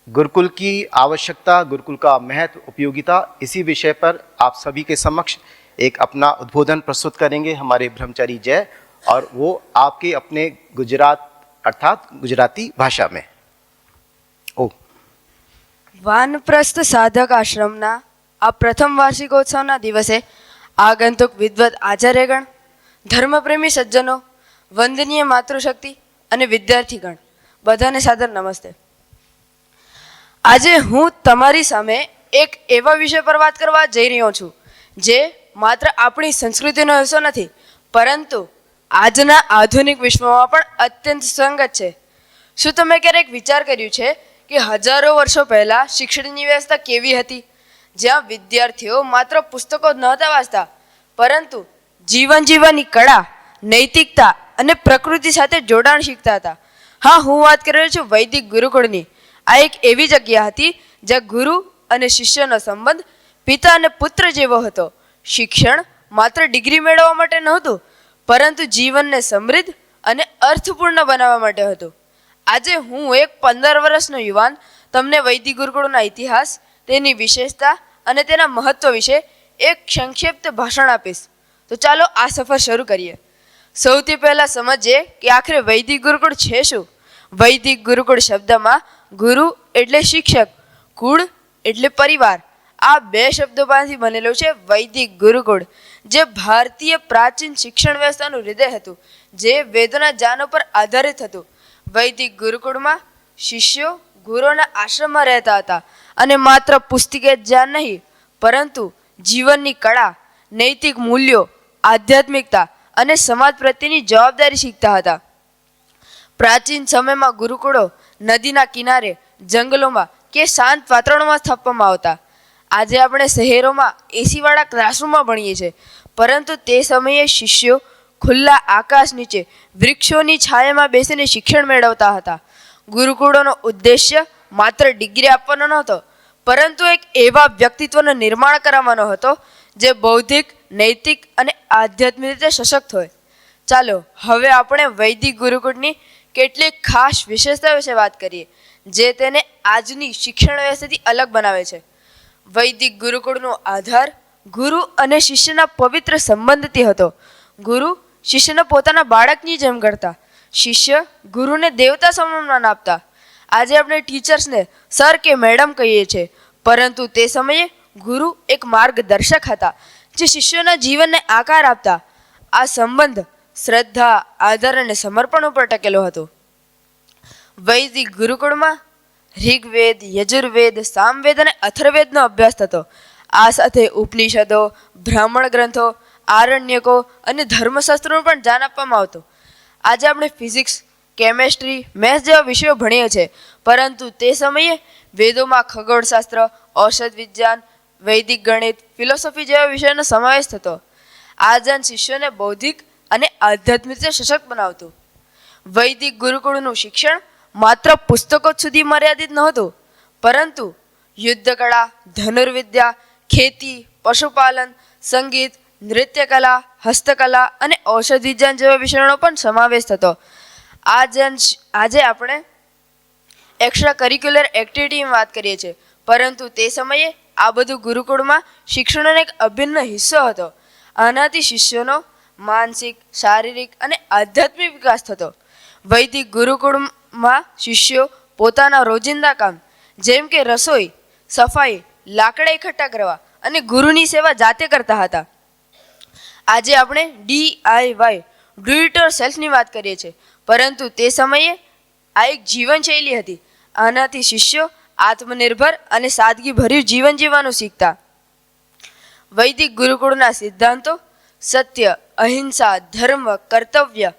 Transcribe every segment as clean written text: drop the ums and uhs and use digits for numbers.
गुरुकुल की आवश्यकता, गुरुकुल का महत्व, उपयोगिता, इसी विषय पर आप सभी के समक्ष एक अपना उद्बोधन प्रस्तुत करेंगे हमारे ब्रह्मचारी जय, और वो आपके अपने गुजरात अर्थात गुजराती भाषा में। ओ વાનપ્રસ્થ સાધક આશ્રમના આ પ્રથમ વાર્ષિકોત્સવના દિવસે આગંતુક વિદ્વત આચાર્યગણ, ધર્મપ્રેમી સજ્જનો, વંદનીય માતૃશક્તિ અને વિદ્યાર્થીગણ બધાને સાદર નમસ્તે। આજે હું તમારી સામે એક એવા વિષય પર વાત કરવા જઈ રહ્યો છું જે માત્ર આપણી સંસ્કૃતિનો હિસ્સો નથી, પરંતુ આજના આધુનિક વિશ્વમાં પણ અત્યંત સંગત છે। શું તમે ક્યારેક વિચાર કર્યું છે કે હજારો વર્ષો પહેલાં શિક્ષણની વ્યવસ્થા કેવી હતી, જ્યાં વિદ્યાર્થીઓ માત્ર પુસ્તકો જ નહોતા વાંચતા, પરંતુ જીવન જીવવાની કળા, નૈતિકતા અને પ્રકૃતિ સાથે જોડાણ શીખતા હતા। હા, હું વાત કરી રહ્યો છું વૈદિક ગુરુકુળની। આ એક એવી જગ્યા હતી જ્યાં ગુરુ અને શિષ્યનો સંબંધ પિતા અને પુત્ર જેવો હતો। શિક્ષણ માત્ર ડિગ્રી મેળવવા માટે નહોતું, પરંતુ જીવનને સમૃદ્ધ અને અર્થપૂર્ણ બનાવવા માટે હતું। આજે હું એક 15 વર્ષનો યુવાન તમને વૈદિક ગુરુકુળના ઇતિહાસ, તેની વિશેષતા અને તેના મહત્વ વિશે એક સંક્ષિપ્ત ભાષણ આપીશ। તો ચાલો આ સફર શરૂ કરીએ। સૌથી પહેલાં સમજીએ કે આખરે વૈદિક ગુરુકુળ છે શું। વૈદિક ગુરુકુળ શબ્દમાં ગુરુ એટલે શિક્ષક, કુળ એટલે પરિવાર, આ બે શબ્દોમાંથી બનેલું છે વૈદિક ગુરુકુળ, જે ભારતીય પ્રાચીન શિક્ષણ વ્યવસ્થાનું હૃદય હતું, જે વેદોના જ્ઞાન ઉપર આધારિત હતું। વૈદિક ગુરુકુળમાં શિષ્યો ગુરુઓના આશ્રમમાં રહેતા હતા અને માત્ર પુસ્તકીય જ્ઞાન નહીં, પરંતુ જીવનની કળા, નૈતિક મૂલ્યો, આધ્યાત્મિકતા અને સમાજ પ્રત્યેની જવાબદારી શીખતા હતા। પ્રાચીન સમયમાં ગુરુકુળો નદીના કિનારે, જંગલોમાં કે શાંત વાતાવરણમાં સ્થાપવામાં આવતા। આજે આપણે શહેરોમાં એસીવાળા ક્લાસરૂમમાં ભણીએ છીએ, પરંતુ તે સમયે શિષ્યો ખુલ્લા આકાશ નીચે વૃક્ષોની છાયામાં બેસીને શિક્ષણ મેળવતા હતા। ગુરુકુળોનો ઉદ્દેશ્ય માત્ર ડિગ્રી આપવાનો નહોતો, પરંતુ એક એવા વ્યક્તિત્વનું નિર્માણ કરાવવાનો હતો જે બૌદ્ધિક, નૈતિક અને આધ્યાત્મિક રીતે સશક્ત હોય। ચાલો હવે આપણે વૈદિક ગુરુકુળની કેટલીક ખાસ વિશેષતા વિશે વાત કરીએ, જે તેને આજની શિક્ષણ વ્યવસ્થાથી અલગ બનાવે છે। વૈદિક ગુરુકુળનો આધાર ગુરુ અને શિષ્યના પવિત્ર સંબંધથી હતો। ગુરુ શિષ્યને પોતાના બાળકની જેમ ગણતા, શિષ્ય ગુરુને દેવતા સમાન આપતા। આજે આપણે ટીચર્સને સર કે મેડમ કહીએ છીએ, પરંતુ તે સમયે ગુરુ એક માર્ગદર્શક હતા જે શિષ્યોના જીવનને આકાર આપતા। આ સંબંધ શ્રદ્ધા, આદર અને સમર્પણ ઉપર ટકેલો હતો। વૈદિક ગુરુકુળમાં ઋગ્વેદ, યજુર્વેદ, સામવેદ અને અથર્વવેદનો અભ્યાસ થતો। આ સાથે ઉપનિષદો, બ્રાહ્મણ ગ્રંથો, આરણ્યકો અને ધર્મશાસ્ત્રોનું પણ જ્ઞાન આપવામાં આવતું। આજે આપણે ફિઝિક્સ, કેમેસ્ટ્રી, મેથ્સ જેવા વિષયો ભણીએ છીએ, પરંતુ તે સમયે વેદોમાં ખગોળશાસ્ત્ર, ઔષધ વિજ્ઞાન, વૈદિક ગણિત, ફિલોસોફી જેવા વિષયોનો સમાવેશ થતો। આ જ્ઞાન શિષ્યોને બૌદ્ધિક અને આધ્યાત્મિક રીતે સશક્ત બનાવતું। વૈદિક ગુરુકુળનું શિક્ષણ માત્ર પુસ્તકો સુધી મર્યાદિત નહોતું, પરંતુ યુદ્ધકળા, ધનુર્વિદ્યા, ખેતી, પશુપાલન, સંગીત, નૃત્યકલા, હસ્તકલા અને ઔષધ વિજ્ઞાન જેવા વિષયોનો પણ સમાવેશ થતો। આજે આપણે એક્સ્ટ્રા કરિક્યુલર એક્ટિવિટીની વાત કરીએ છીએ, પરંતુ તે સમયે આ બધું ગુરુકુળમાં શિક્ષણનો એક અભિન્ન હિસ્સો હતો। આનાથી શિષ્યોનો માનસિક, શારીરિક અને આધ્યાત્મિક વિકાસ થતો। વૈદિક ગુરુકુળમાં શિષ્યો પોતાના રોજિંદા કામ, જેમ કે રસોઈ, સફાઈ, લાકડા એકઠા કરવા અને ગુરુની સેવા જાતે કરતા હતા। આજે આપણે DIY, ડુ ઇટ યોર સેલ્ફની વાત કરીએ છીએ, પરંતુ તે સમયે આ એક જીવનશૈલી હતી। આનાથી શિષ્યો આત્મનિર્ભર અને સાદગીભર્યું જીવન જીવવાનું શીખતા। વૈદિક ગુરુકુળના સિદ્ધાંતો સત્ય, અહિંસા, ધર્મ, કર્તવ્ય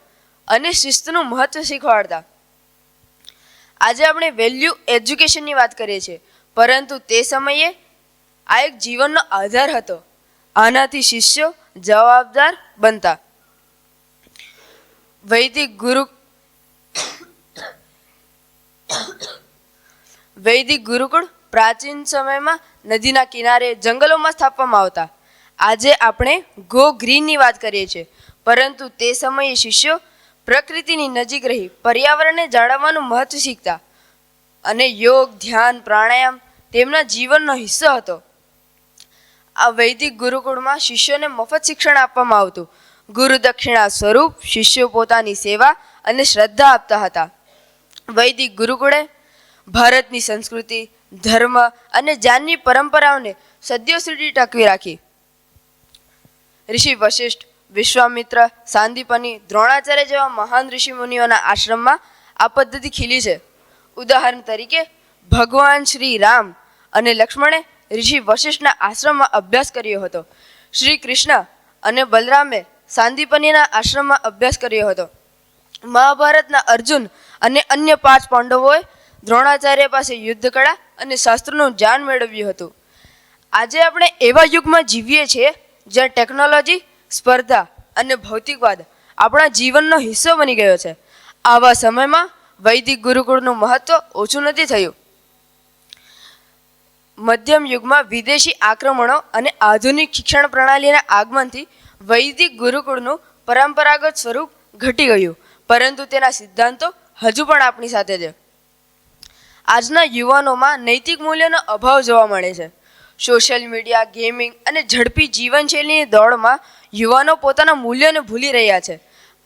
અને શિસ્તનું મહત્વ શીખવાડતા। આજે આપણે વેલ્યુ એજ્યુકેશનની વાત કરીએ છીએ, પરંતુ તે સમયે આ એક જીવનનો આધાર હતો। આનાથી શિષ્યો જવાબદાર બનતા। વૈદિક ગુરુકુળ પ્રાચીન સમયમાં નદીના કિનારે, જંગલોમાં સ્થાપવામાં આવતા। આજે આપણે ગો ગ્રીનની વાત કરીએ છીએ, પરંતુ તે સમયે શિષ્યો પ્રકૃતિની નજીક રહી પર્યાવરણને જાળવવાનું મહત્વ શીખતા। અને યોગ, ધ્યાન, પ્રાણાયામ તેમના જીવનનો હિસ્સો હતો. આ વૈદિક ગુરુકુળમાં શિષ્યોને મફત શિક્ષણ આપવામાં આવતું. ગુરુ દક્ષિણા સ્વરૂપ શિષ્યો પોતાની સેવા અને શ્રદ્ધા આપતા હતા. વૈદિક ગુરુકુળે ભારતની સંસ્કૃતિ, ધર્મ અને જ્ઞાનની પરંપરાઓને સદીઓ સુધી ટકવી રાખી. ઋષિ વશિષ્ઠ, વિશ્વામિત્ર, સાંદીપની, દ્રોણાચાર્ય જેવા મહાન ઋષિ મુનિઓના આશ્રમમાં આ પદ્ધતિ ખીલી છે. ઉદાહરણ તરીકે ભગવાન શ્રી રામ અને લક્ષ્મણે ઋષિ વશિષ્ઠના આશ્રમમાં અભ્યાસ કર્યો હતો. શ્રી કૃષ્ણ અને બલરામે સાંદીપનીના આશ્રમમાં અભ્યાસ કર્યો હતો. મહાભારતના અર્જુન અને અન્ય 5 પાંડવોએ દ્રોણાચાર્ય પાસે યુદ્ધ કળા અને શાસ્ત્રોનું જ્ઞાન મેળવ્યું હતું. આજે આપણે એવા યુગમાં જીવીએ છીએ જ્યાં ટેકનોલોજી, સ્પર્ધા અને ભૌતિકવાદ આપણા જીવનનો હિસ્સો બની ગયો છે. આવા સમયમાં વૈદિક ગુરુકુળનું મહત્વ ઓછું નથી થયું. મધ્યમ યુગમાં વિદેશી આક્રમણો અને આધુનિક શિક્ષણ પ્રણાલીના આગમનથી વૈદિક ગુરુકુળનું પરંપરાગત સ્વરૂપ ઘટી ગયું, પરંતુ તેના સિદ્ધાંતો હજુ પણ આપણી સાથે છે. આજના યુવાનોમાં નૈતિક મૂલ્યોનો અભાવ જોવા મળે છે. સોશિયલ મીડિયા, ગેમિંગ અને ઝડપી જીવનશૈલીની દોડમાં યુવાનો પોતાના મૂલ્યોને ભૂલી રહ્યા છે.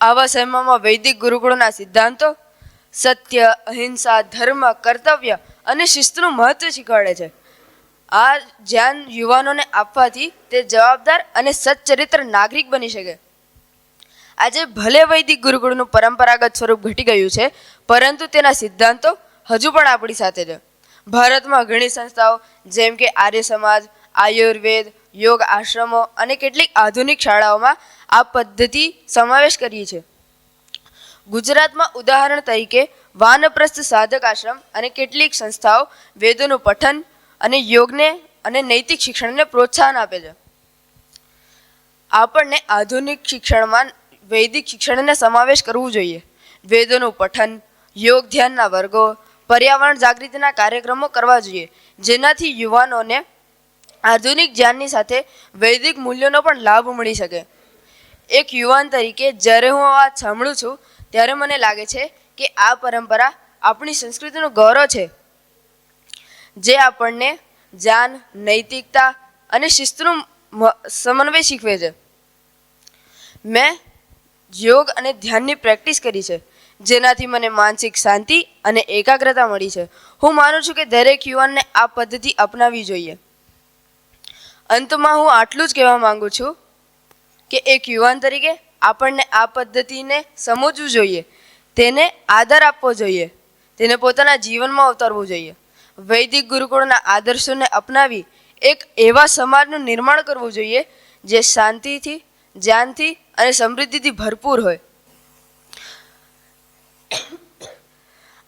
આવા સમયમાં વૈદિક ગુરુકુળના સિદ્ધાંતો સત્ય, અહિંસા, ધર્મ, કર્તવ્ય અને શિસ્તનું મહત્વ શીખવાડે છે. આ જ્ઞાન યુવાનોને આપવાથી તે જવાબદાર અને સચ્ચરિત્ર નાગરિક બની શકે. આજે ભલે વૈદિક ગુરુકુળનું પરંપરાગત સ્વરૂપ ઘટી ગયું છે, પરંતુ તેના સિદ્ધાંતો હજુ પણ આપણી સાથે છે. ભારતમાં ઘણી સંસ્થાઓ જેમ કે આર્ય સમાજ, આયુર્વેદ, યોગ આશ્રમો અને કેટલીક આધુનિક શાળાઓમાં આ પદ્ધતિ સમાવેશ કરી છે. ગુજરાતમાં ઉદાહરણ તરીકે વાનપ્રસ્થ સાધક આશ્રમ અને કેટલીક સંસ્થાઓ વેદોનું પઠન અને યોગને અને નૈતિક શિક્ષણને પ્રોત્સાહન આપે છે. આપણને આધુનિક શિક્ષણમાં વૈદિક શિક્ષણને સમાવેશ કરવું જોઈએ. વેદોનું પઠન, યોગ ધ્યાનના વર્ગો, પર્યાવરણ જાગૃતિના કાર્યક્રમો કરવા જોઈએ, જેનાથી યુવાનોને આધુનિક જ્ઞાનની સાથે વૈદિક મૂલ્યોનો પણ લાભ મળી શકે. એક યુવાન તરીકે જ્યારે હું આ વાત સાંભળું છું ત્યારે મને લાગે છે કે આ પરંપરા આપણી સંસ્કૃતિનું ગૌરવ છે, જે આપણને જ્ઞાન, નૈતિકતા અને શિસ્તનું સમન્વય શીખવે છે. મેં યોગ અને ધ્યાનની પ્રેક્ટિસ કરી છે, જેનાથી મને માનસિક શાંતિ અને એકાગ્રતા મળી છે. હું માનું છું કે દરેક યુવાનને આ પદ્ધતિ અપનાવવી જોઈએ. અંતમાં હું આટલું જ કહેવા માંગુ છું કે એક યુવાન તરીકે આપણને આ પદ્ધતિને સમજવું જોઈએ, તેને આદર આપવો જોઈએ, તેને પોતાના જીવનમાં ઉતારવું જોઈએ. વૈદિક ગુરુકુળના આદર્શોને અપનાવી એક એવા સમાજનું નિર્માણ કરવું જોઈએ જે શાંતિથી, જ્ઞાનથી અને સમૃદ્ધિથી ભરપૂર હોય.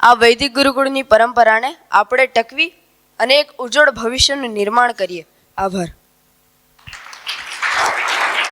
આ વૈદિક ગુરુકુળની પરંપરાને આપણે ટકવી અને એક ઉજ્જવળ ભવિષ્યનું નિર્માણ કરીએ. આભાર.